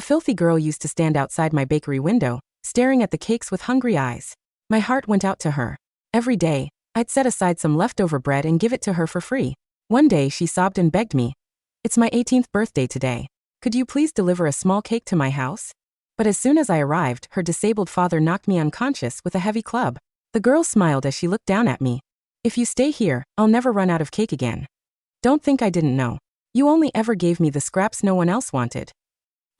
A filthy girl used to stand outside my bakery window, staring at the cakes with hungry eyes. My heart went out to her. Every day, I'd set aside some leftover bread and give it to her for free. One day she sobbed and begged me, "It's my 18th birthday today. Could you please deliver a small cake to my house?" But as soon as I arrived, her disabled father knocked me unconscious with a heavy club. The girl smiled as she looked down at me. "If you stay here, I'll never run out of cake again." Don't think I didn't know. You only ever gave me the scraps no one else wanted.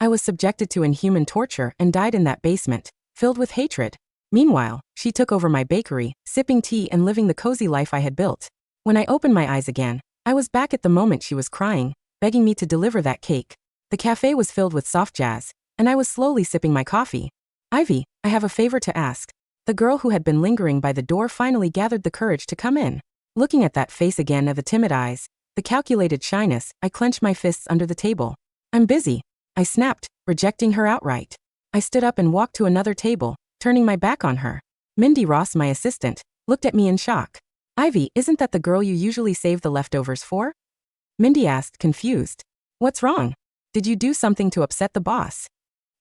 I was subjected to inhuman torture and died in that basement, filled with hatred. Meanwhile, she took over my bakery, sipping tea and living the cozy life I had built. When I opened my eyes again, I was back at the moment she was crying, begging me to deliver that cake. The cafe was filled with soft jazz, and I was slowly sipping my coffee. "Ivy, I have a favor to ask." The girl who had been lingering by the door finally gathered the courage to come in. Looking at that face again of the timid eyes, the calculated shyness, I clenched my fists under the table. "I'm busy," I snapped, rejecting her outright. I stood up and walked to another table, turning my back on her. Mindy Ross, my assistant, looked at me in shock. "Ivy, isn't that the girl you usually save the leftovers for?" Mindy asked, confused. "What's wrong? Did you do something to upset the boss?"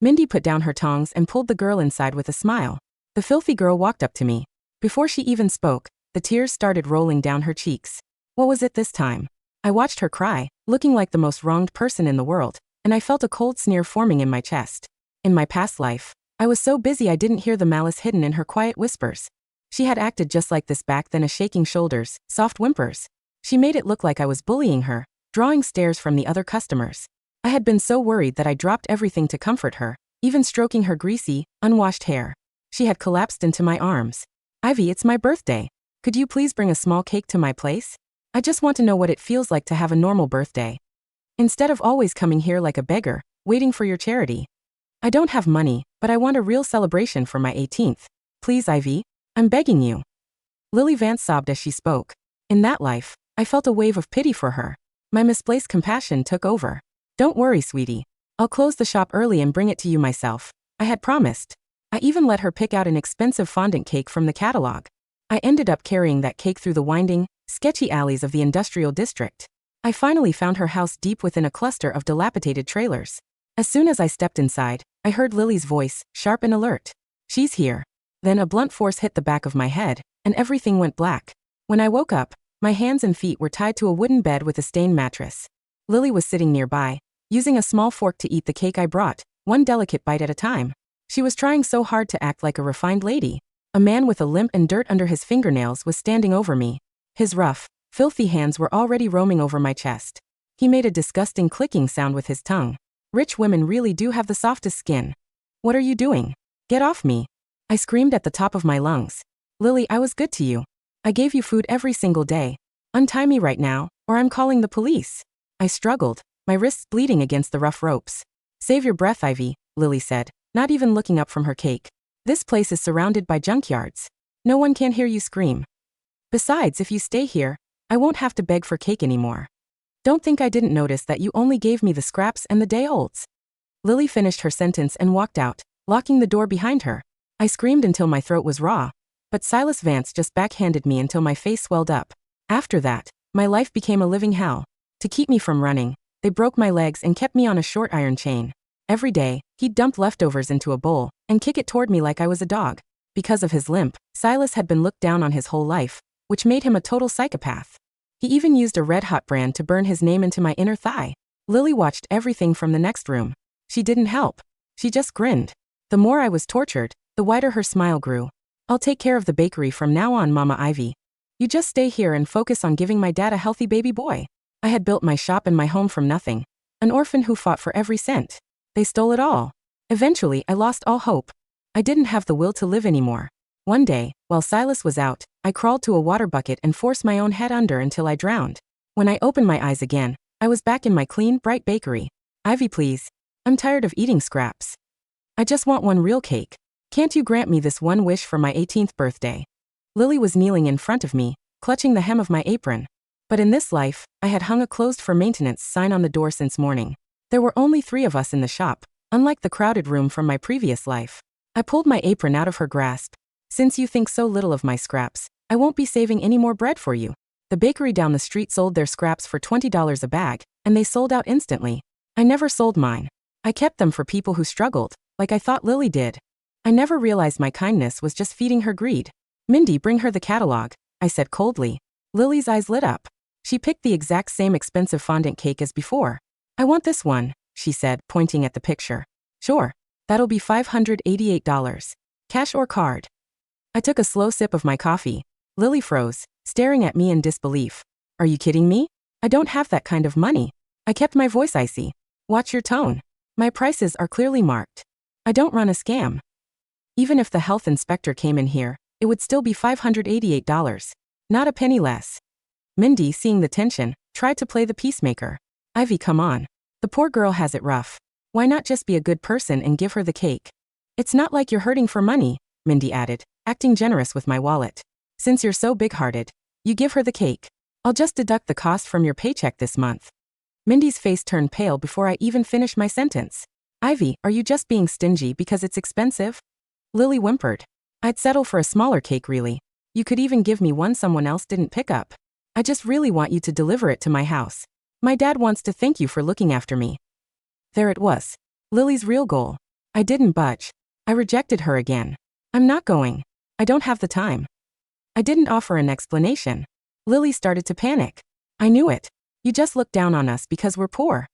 Mindy put down her tongs and pulled the girl inside with a smile. The filthy girl walked up to me. Before she even spoke, the tears started rolling down her cheeks. What was it this time? I watched her cry, looking like the most wronged person in the world, and I felt a cold sneer forming in my chest. In my past life, I was so busy I didn't hear the malice hidden in her quiet whispers. She had acted just like this back then, a shaking shoulders, soft whimpers. She made it look like I was bullying her, drawing stares from the other customers. I had been so worried that I dropped everything to comfort her, even stroking her greasy, unwashed hair. She had collapsed into my arms. "Ivy, it's my birthday. Could you please bring a small cake to my place? I just want to know what it feels like to have a normal birthday. Instead of always coming here like a beggar, waiting for your charity. I don't have money, but I want a real celebration for my 18th. Please, Ivy, I'm begging you." Lily Vance sobbed as she spoke. In that life, I felt a wave of pity for her. My misplaced compassion took over. "Don't worry, sweetie. I'll close the shop early and bring it to you myself," I had promised. I even let her pick out an expensive fondant cake from the catalog. I ended up carrying that cake through the winding, sketchy alleys of the industrial district. I finally found her house deep within a cluster of dilapidated trailers. As soon as I stepped inside, I heard Lily's voice, sharp and alert. "She's here." Then a blunt force hit the back of my head, and everything went black. When I woke up, my hands and feet were tied to a wooden bed with a stained mattress. Lily was sitting nearby, using a small fork to eat the cake I brought, one delicate bite at a time. She was trying so hard to act like a refined lady. A man with a limp and dirt under his fingernails was standing over me. His rough, filthy hands were already roaming over my chest. He made a disgusting clicking sound with his tongue. Rich women really do have the softest skin. "What are you doing? Get off me!" I screamed at the top of my lungs. "Lily, I was good to you. I gave you food every single day. Untie me right now, or I'm calling the police." I struggled, my wrists bleeding against the rough ropes. "Save your breath, Ivy," Lily said, not even looking up from her cake. "This place is surrounded by junkyards. No one can hear you scream. Besides, if you stay here, I won't have to beg for cake anymore. Don't think I didn't notice that you only gave me the scraps and the day-olds." Lily finished her sentence and walked out, locking the door behind her. I screamed until my throat was raw, but Silas Vance just backhanded me until my face swelled up. After that, my life became a living hell. To keep me from running, they broke my legs and kept me on a short iron chain. Every day, he'd dump leftovers into a bowl and kick it toward me like I was a dog. Because of his limp, Silas had been looked down on his whole life, which made him a total psychopath. He even used a red-hot brand to burn his name into my inner thigh. Lily watched everything from the next room. She didn't help. She just grinned. The more I was tortured, the wider her smile grew. "I'll take care of the bakery from now on, Mama Ivy. You just stay here and focus on giving my dad a healthy baby boy." I had built my shop and my home from nothing. An orphan who fought for every cent. They stole it all. Eventually, I lost all hope. I didn't have the will to live anymore. One day, while Silas was out, I crawled to a water bucket and forced my own head under until I drowned. When I opened my eyes again, I was back in my clean, bright bakery. "Ivy, please. I'm tired of eating scraps. I just want one real cake. Can't you grant me this one wish for my 18th birthday?" Lily was kneeling in front of me, clutching the hem of my apron. But in this life, I had hung a closed for maintenance sign on the door since morning. There were only 3 of us in the shop, unlike the crowded room from my previous life. I pulled my apron out of her grasp. "Since you think so little of my scraps, I won't be saving any more bread for you." The bakery down the street sold their scraps for $20 a bag, and they sold out instantly. I never sold mine. I kept them for people who struggled, like I thought Lily did. I never realized my kindness was just feeding her greed. Mindy, bring her the catalog, I said coldly. Lily's eyes lit up. She picked the exact same expensive fondant cake as before. I want this one, she said, pointing at the picture. Sure. That'll be $588. Cash or card? I took a slow sip of my coffee. Lily froze, staring at me in disbelief. Are you kidding me? I don't have that kind of money. I kept my voice icy. Watch your tone. My prices are clearly marked. I don't run a scam. Even if the health inspector came in here, it would still be $588. Not a penny less. Mindy, seeing the tension, tried to play the peacemaker. Ivy, come on. The poor girl has it rough. Why not just be a good person and give her the cake? It's not like you're hurting for money, Mindy added, acting generous with my wallet. Since you're so big-hearted, you give her the cake. I'll just deduct the cost from your paycheck this month. Mindy's face turned pale before I even finished my sentence. Ivy, are you just being stingy because it's expensive? Lily whimpered. I'd settle for a smaller cake, really. You could even give me one someone else didn't pick up. I just really want you to deliver it to my house. My dad wants to thank you for looking after me. There it was. Lily's real goal. I didn't budge. I rejected her again. I'm not going. I don't have the time. I didn't offer an explanation. Lily started to panic. I knew it. You just look down on us because we're poor.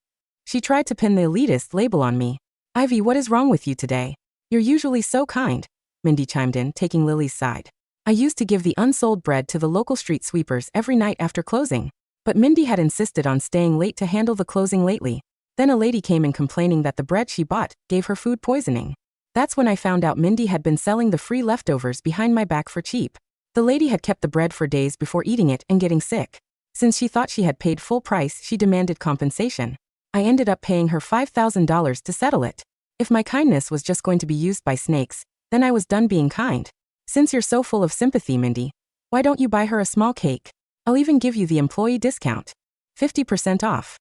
She tried to pin the elitist label on me. Ivy, what is wrong with you today? You're usually so kind, Mindy chimed in, taking Lily's side. I used to give the unsold bread to the local street sweepers every night after closing. But Mindy had insisted on staying late to handle the closing lately. Then a lady came in complaining that the bread she bought gave her food poisoning. That's when I found out Mindy had been selling the free leftovers behind my back for cheap. The lady had kept the bread for days before eating it and getting sick. Since she thought she had paid full price, she demanded compensation. I ended up paying her $5,000 to settle it. If my kindness was just going to be used by snakes, then I was done being kind. Since you're so full of sympathy, Mindy, why don't you buy her a small cake? I'll even give you the employee discount. 50% off.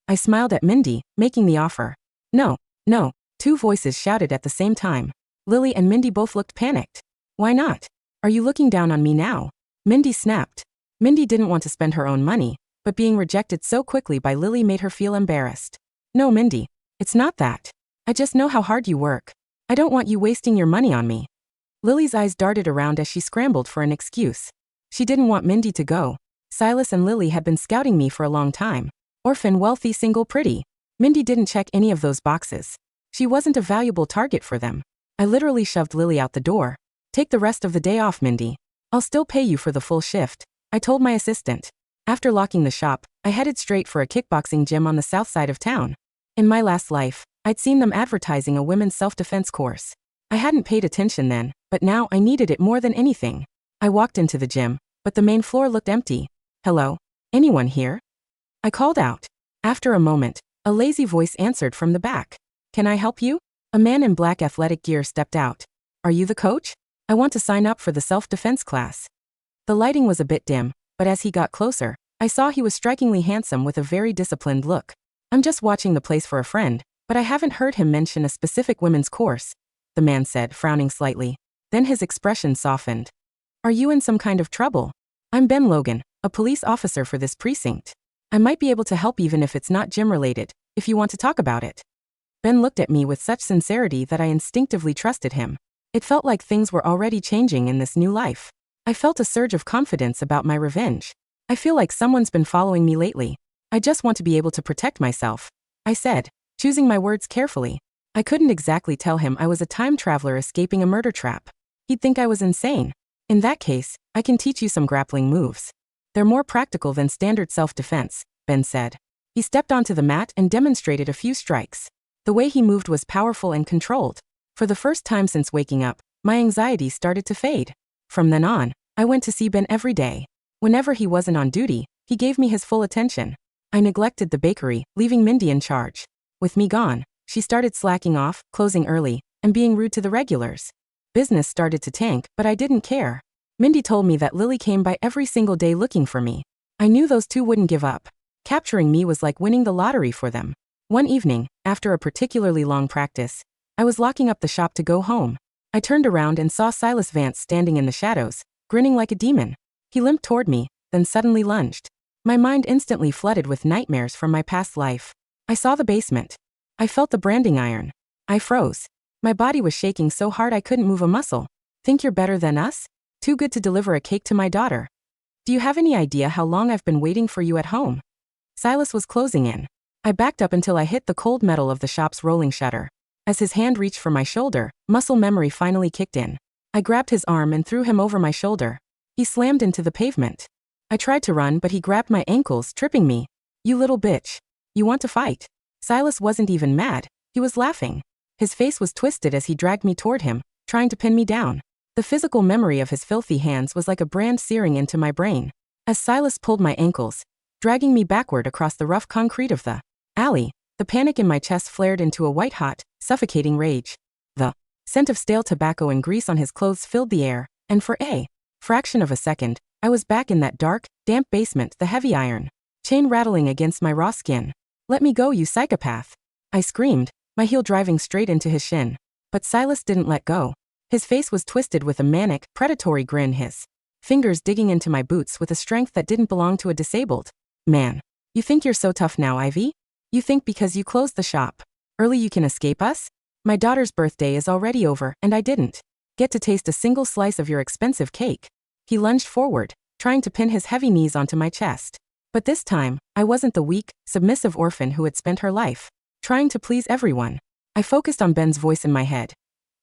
I smiled at Mindy, making the offer. No, no, two voices shouted at the same time. Lily and Mindy both looked panicked. Why not? Are you looking down on me now? Mindy snapped. Mindy didn't want to spend her own money, but being rejected so quickly by Lily made her feel embarrassed. No, Mindy, it's not that. I just know how hard you work. I don't want you wasting your money on me. Lily's eyes darted around as she scrambled for an excuse. She didn't want Mindy to go. Silas and Lily had been scouting me for a long time. Orphan, wealthy, single, pretty. Mindy didn't check any of those boxes. She wasn't a valuable target for them. I literally shoved Lily out the door. Take the rest of the day off, Mindy. I'll still pay you for the full shift, I told my assistant. After locking the shop, I headed straight for a kickboxing gym on the south side of town. In my last life, I'd seen them advertising a women's self-defense course. I hadn't paid attention then, but now I needed it more than anything. I walked into the gym, but the main floor looked empty. Hello? Anyone here? I called out. After a moment, a lazy voice answered from the back. Can I help you? A man in black athletic gear stepped out. Are you the coach? I want to sign up for the self-defense class. The lighting was a bit dim, but as he got closer, I saw he was strikingly handsome with a very disciplined look. I'm just watching the place for a friend, but I haven't heard him mention a specific women's course, the man said, frowning slightly. Then his expression softened. Are you in some kind of trouble? I'm Ben Logan, a police officer for this precinct. I might be able to help even if it's not gym-related, if you want to talk about it. Ben looked at me with such sincerity that I instinctively trusted him. It felt like things were already changing in this new life. I felt a surge of confidence about my revenge. I feel like someone's been following me lately. I just want to be able to protect myself, I said, choosing my words carefully. I couldn't exactly tell him I was a time traveler escaping a murder trap. He'd think I was insane. In that case, I can teach you some grappling moves. They're more practical than standard self-defense, Ben said. He stepped onto the mat and demonstrated a few strikes. The way he moved was powerful and controlled. For the first time since waking up, my anxiety started to fade. From then on, I went to see Ben every day. Whenever he wasn't on duty, he gave me his full attention. I neglected the bakery, leaving Mindy in charge. With me gone, she started slacking off, closing early, and being rude to the regulars. Business started to tank, but I didn't care. Mindy told me that Lily came by every single day looking for me. I knew those two wouldn't give up. Capturing me was like winning the lottery for them. One evening, after a particularly long practice, I was locking up the shop to go home. I turned around and saw Silas Vance standing in the shadows, grinning like a demon. He limped toward me, then suddenly lunged. My mind instantly flooded with nightmares from my past life. I saw the basement. I felt the branding iron. I froze. My body was shaking so hard I couldn't move a muscle. Think you're better than us? Too good to deliver a cake to my daughter. Do you have any idea how long I've been waiting for you at home? Silas was closing in. I backed up until I hit the cold metal of the shop's rolling shutter. As his hand reached for my shoulder, muscle memory finally kicked in. I grabbed his arm and threw him over my shoulder. He slammed into the pavement. I tried to run, but he grabbed my ankles, tripping me. You little bitch. You want to fight? Silas wasn't even mad. He was laughing. His face was twisted as he dragged me toward him, trying to pin me down. The physical memory of his filthy hands was like a brand searing into my brain. As Silas pulled my ankles, dragging me backward across the rough concrete of the alley, the panic in my chest flared into a white-hot, suffocating rage. The scent of stale tobacco and grease on his clothes filled the air, and for a fraction of a second, I was back in that dark, damp basement, the heavy iron chain rattling against my raw skin. Let me go, you psychopath. I screamed, my heel driving straight into his shin. But Silas didn't let go. His face was twisted with a manic, predatory grin, his fingers digging into my boots with a strength that didn't belong to a disabled man. You think you're so tough now, Ivy? You think because you closed the shop early you can escape us? My daughter's birthday is already over, and I didn't get to taste a single slice of your expensive cake. He lunged forward, trying to pin his heavy knees onto my chest. But this time, I wasn't the weak, submissive orphan who had spent her life trying to please everyone. I focused on Ben's voice in my head.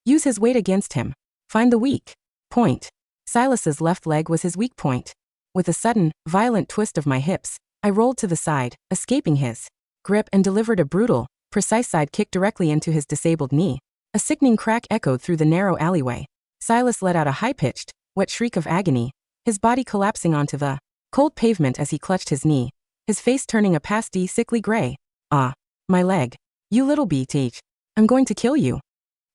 Use his weight against him. Find the weak point. Silas's left leg was his weak point. With a sudden, violent twist of my hips, I rolled to the side, escaping his grip, and delivered a brutal, precise side kick directly into his disabled knee. A sickening crack echoed through the narrow alleyway. Silas let out a high-pitched, wet shriek of agony, his body collapsing onto the cold pavement as he clutched his knee, his face turning a pasty, sickly gray. Ah, my leg. You little bitch. I'm going to kill you.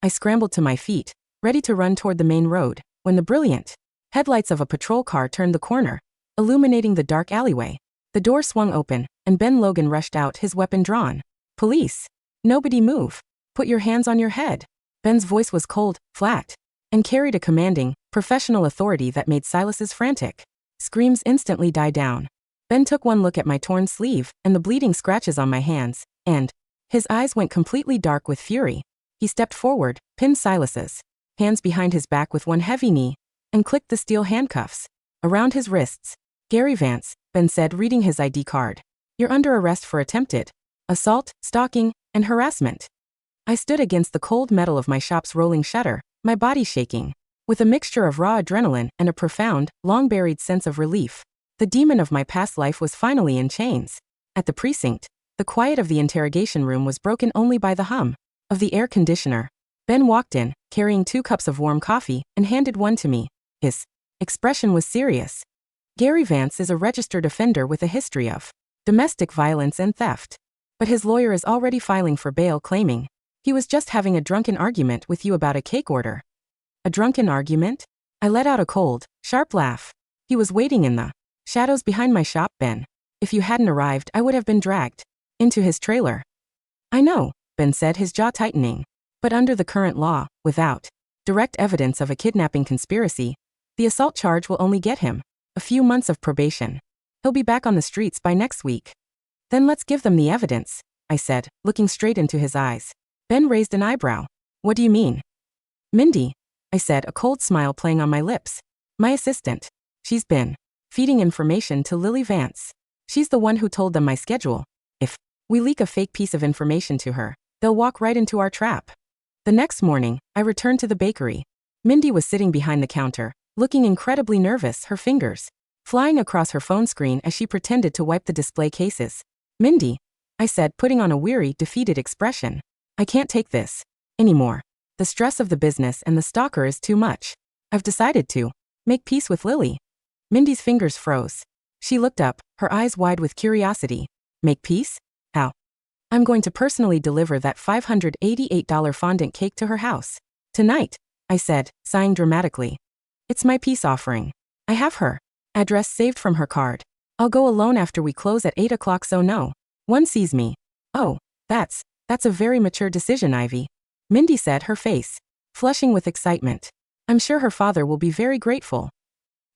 I scrambled to my feet, ready to run toward the main road, when the brilliant headlights of a patrol car turned the corner, illuminating the dark alleyway. The door swung open, and Ben Logan rushed out, his weapon drawn. Police. Nobody move. Put your hands on your head. Ben's voice was cold, flat, and carried a commanding, professional authority that made Silas's frantic screams instantly die down. Ben took one look at my torn sleeve and the bleeding scratches on my hands, and his eyes went completely dark with fury. He stepped forward, pinned Silas's hands behind his back with one heavy knee, and clicked the steel handcuffs around his wrists. Gary Vance, Ben said, reading his ID card. You're under arrest for attempted assault, stalking, and harassment. I stood against the cold metal of my shop's rolling shutter, my body shaking, with a mixture of raw adrenaline and a profound, long-buried sense of relief. The demon of my past life was finally in chains. At the precinct, the quiet of the interrogation room was broken only by the hum of the air conditioner. Ben walked in, carrying 2 cups of warm coffee, and handed one to me. His expression was serious. Gary Vance is a registered offender with a history of domestic violence and theft. But his lawyer is already filing for bail, claiming he was just having a drunken argument with you about a cake order. A drunken argument? I let out a cold, sharp laugh. He was waiting in the shadows behind my shop, Ben. If you hadn't arrived, I would have been dragged into his trailer. I know, Ben said, his jaw tightening. But under the current law, without direct evidence of a kidnapping conspiracy, the assault charge will only get him a few months of probation. He'll be back on the streets by next week. Then let's give them the evidence, I said, looking straight into his eyes. Ben raised an eyebrow. What do you mean? Mindy, I said, a cold smile playing on my lips. My assistant. She's been feeding information to Lily Vance. She's the one who told them my schedule. If we leak a fake piece of information to her, they'll walk right into our trap. The next morning, I returned to the bakery. Mindy was sitting behind the counter, looking incredibly nervous, her fingers flying across her phone screen as she pretended to wipe the display cases. Mindy, I said, putting on a weary, defeated expression. I can't take this anymore. The stress of the business and the stalker is too much. I've decided to make peace with Lily. Mindy's fingers froze. She looked up, her eyes wide with curiosity. Make peace? How? I'm going to personally deliver that $588 fondant cake to her house. Tonight, I said, sighing dramatically. It's my peace offering. I have her address saved from her card. I'll go alone after we close at 8 o'clock so no one sees me. Oh, that's a very mature decision, Ivy. Mindy said, her face flushing with excitement. I'm sure her father will be very grateful.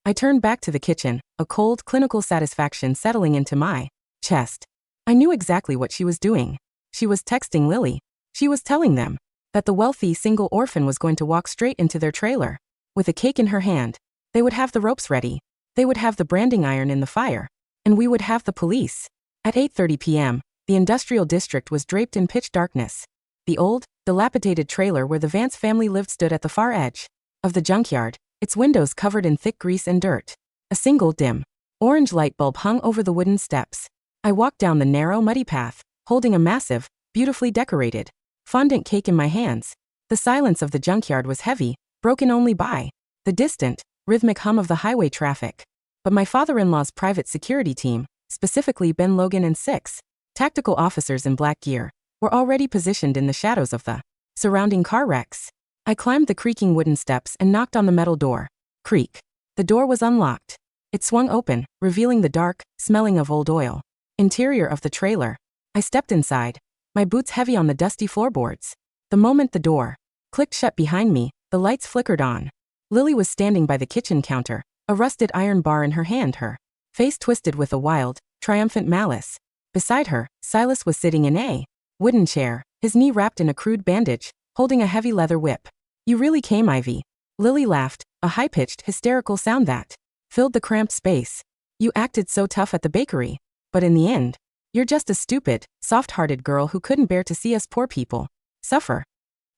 I turned back to the kitchen, a cold, clinical satisfaction settling into my chest. I knew exactly what she was doing. She was texting Lily. She was telling them that the wealthy single orphan was going to walk straight into their trailer. With a cake in her hand. They would have the ropes ready. They would have the branding iron in the fire. And we would have the police. At 8:30 p.m., the industrial district was draped in pitch darkness. The old, dilapidated trailer where the Vance family lived stood at the far edge of the junkyard, its windows covered in thick grease and dirt. A single dim, orange light bulb hung over the wooden steps. I walked down the narrow, muddy path, holding a massive, beautifully decorated fondant cake in my hands. The silence of the junkyard was heavy, broken only by the distant, rhythmic hum of the highway traffic. But my father-in-law's private security team, specifically Ben Logan and 6 tactical officers in black gear, were already positioned in the shadows of the surrounding car wrecks. I climbed the creaking wooden steps and knocked on the metal door. Creak. The door was unlocked. It swung open, revealing the dark, smelling of old oil interior of the trailer. I stepped inside, my boots heavy on the dusty floorboards. The moment the door clicked shut behind me, the lights flickered on. Lily was standing by the kitchen counter, a rusted iron bar in her hand, her face twisted with a wild, triumphant malice. Beside her, Silas was sitting in a wooden chair, his knee wrapped in a crude bandage, holding a heavy leather whip. "You really came, Ivy." Lily laughed, a high-pitched, hysterical sound that filled the cramped space. "You acted so tough at the bakery. But in the end, you're just a stupid, soft-hearted girl who couldn't bear to see us poor people suffer."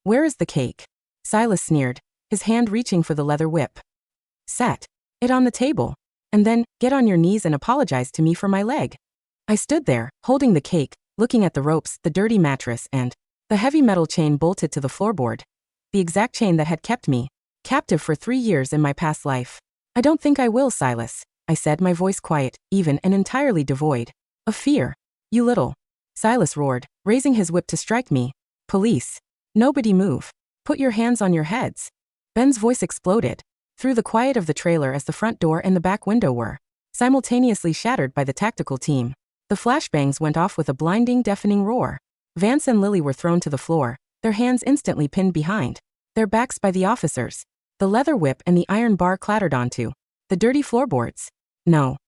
"Where is the cake?" Silas sneered, his hand reaching for the leather whip. "Set it on the table. And then, get on your knees and apologize to me for my leg." I stood there, holding the cake, looking at the ropes, the dirty mattress, and the heavy metal chain bolted to the floorboard. The exact chain that had kept me captive for 3 years in my past life. "I don't think I will, Silas," I said, my voice quiet, even, and entirely devoid of fear. "You little..." Silas roared, raising his whip to strike me. "Police. Nobody move. Put your hands on your heads." Ben's voice exploded through the quiet of the trailer as the front door and the back window were simultaneously shattered by the tactical team. The flashbangs went off with a blinding, deafening roar. Vance and Lily were thrown to the floor, their hands instantly pinned behind their backs by the officers. The leather whip and the iron bar clattered onto the dirty floorboards. No.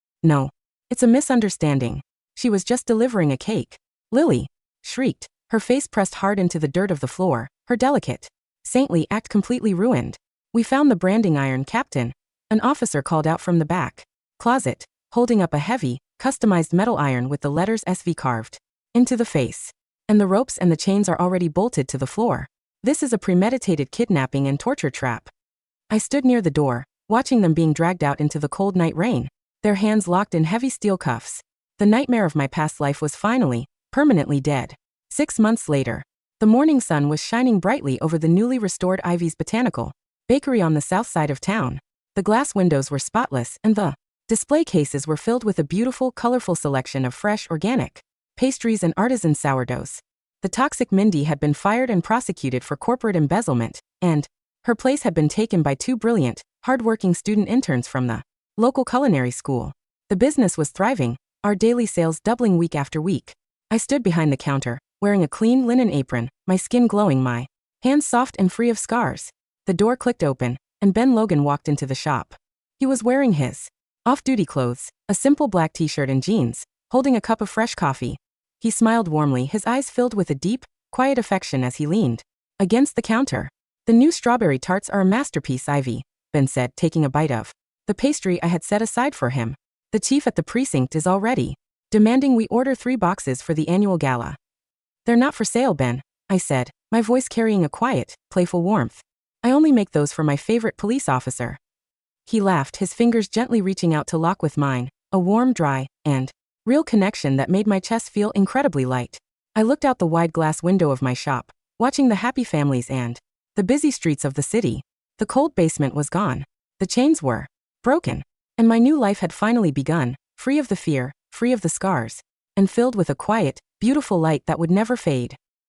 It's a misunderstanding. She was just delivering a cake." Lily shrieked, her face pressed hard into the dirt of the floor, her delicate, saintly act completely ruined. "We found the branding iron, Captain," an officer called out from the back closet, holding up a heavy, customized metal iron with the letters SV carved into the face. "And the ropes and the chains are already bolted to the floor. This is a premeditated kidnapping and torture trap." I stood near the door, watching them being dragged out into the cold night rain, their hands locked in heavy steel cuffs. The nightmare of my past life was finally, permanently dead. 6 months later, the morning sun was shining brightly over the newly restored Ivy's Botanical Bakery on the south side of town. The glass windows were spotless, and the display cases were filled with a beautiful, colorful selection of fresh, organic pastries and artisan sourdoughs. The toxic Mindy had been fired and prosecuted for corporate embezzlement, and her place had been taken by 2 brilliant, hard-working student interns from the local culinary school. The business was thriving, our daily sales doubling week after week. I stood behind the counter, wearing a clean linen apron, my skin glowing, my hands soft and free of scars. The door clicked open, and Ben Logan walked into the shop. He was wearing his off-duty clothes, a simple black t-shirt and jeans, holding a cup of fresh coffee. He smiled warmly, his eyes filled with a deep, quiet affection as he leaned against the counter. "The new strawberry tarts are a masterpiece, Ivy," Ben said, taking a bite of the pastry I had set aside for him. "The chief at the precinct is already demanding we order 3 boxes for the annual gala." "They're not for sale, Ben," I said, my voice carrying a quiet, playful warmth. "I only make those for my favorite police officer." He laughed, his fingers gently reaching out to lock with mine, a warm, dry, and real connection that made my chest feel incredibly light. I looked out the wide glass window of my shop, watching the happy families and the busy streets of the city. The cold basement was gone. The chains were broken. And my new life had finally begun, free of the fear, free of the scars, and filled with a quiet, beautiful light that would never fade.